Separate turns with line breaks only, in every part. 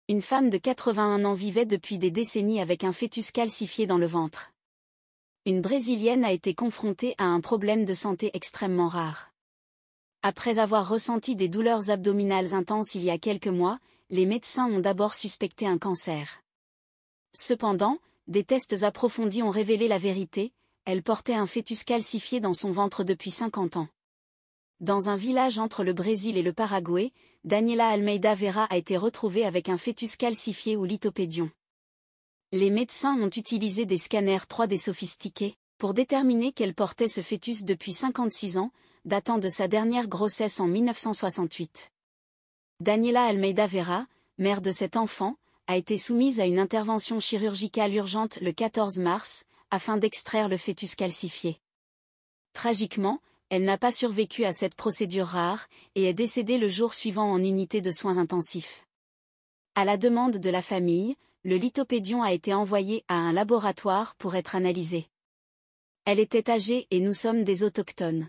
Une femme de 81 ans vivait depuis des décennies avec un fœtus calcifié dans le ventre. Une Brésilienne a été confrontée à un problème de santé extrêmement rare. Après avoir ressenti des douleurs abdominales intenses il y a quelques mois, les médecins ont d'abord suspecté un cancer. Cependant, des tests approfondis ont révélé la vérité, elle portait un fœtus calcifié dans son ventre depuis 50 ans. Dans un village entre le Brésil et le Paraguay, Daniela Almeida Vera a été retrouvée avec un fœtus calcifié ou lithopédion. Les médecins ont utilisé des scanners 3D sophistiqués pour déterminer qu'elle portait ce fœtus depuis 56 ans, datant de sa dernière grossesse en 1968. Daniela Almeida Vera, mère de cet enfant, a été soumise à une intervention chirurgicale urgente le 14 mars, afin d'extraire le fœtus calcifié. Tragiquement, elle n'a pas survécu à cette procédure rare, et est décédée le jour suivant en unité de soins intensifs. À la demande de la famille, le lithopédion a été envoyé à un laboratoire pour être analysé. Elle était âgée et nous sommes des autochtones.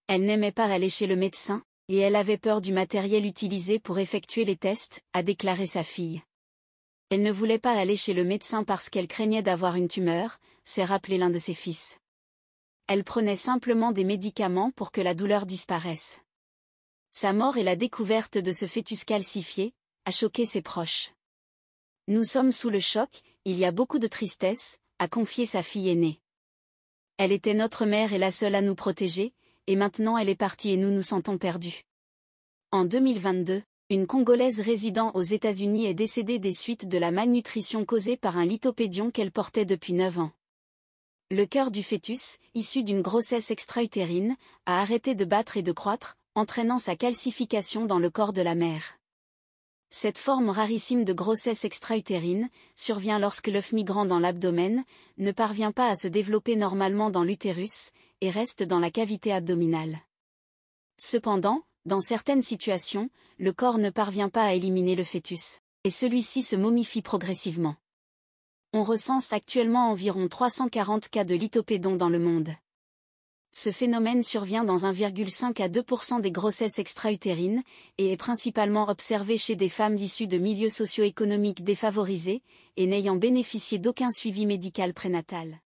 Elle n'aimait pas aller chez le médecin, et elle avait peur du matériel utilisé pour effectuer les tests, a déclaré sa fille. Elle ne voulait pas aller chez le médecin parce qu'elle craignait d'avoir une tumeur, s'est rappelé l'un de ses fils. Elle prenait simplement des médicaments pour que la douleur disparaisse. Sa mort et la découverte de ce fœtus calcifié a choqué ses proches. Nous sommes sous le choc, il y a beaucoup de tristesse, a confié sa fille aînée. Elle était notre mère et la seule à nous protéger, et maintenant elle est partie et nous nous sentons perdus. En 2022, une Congolaise résidant aux États-Unis est décédée des suites de la malnutrition causée par un lithopédion qu'elle portait depuis 9 ans. Le cœur du fœtus, issu d'une grossesse extra-utérine, a arrêté de battre et de croître, entraînant sa calcification dans le corps de la mère. Cette forme rarissime de grossesse extra-utérine survient lorsque l'œuf migrant dans l'abdomen ne parvient pas à se développer normalement dans l'utérus et reste dans la cavité abdominale. Cependant, dans certaines situations, le corps ne parvient pas à éliminer le fœtus, et celui-ci se momifie progressivement. On recense actuellement environ 340 cas de lithopédon dans le monde. Ce phénomène survient dans 1,5 à 2% des grossesses extra-utérines, et est principalement observé chez des femmes issues de milieux socio-économiques défavorisés, et n'ayant bénéficié d'aucun suivi médical prénatal.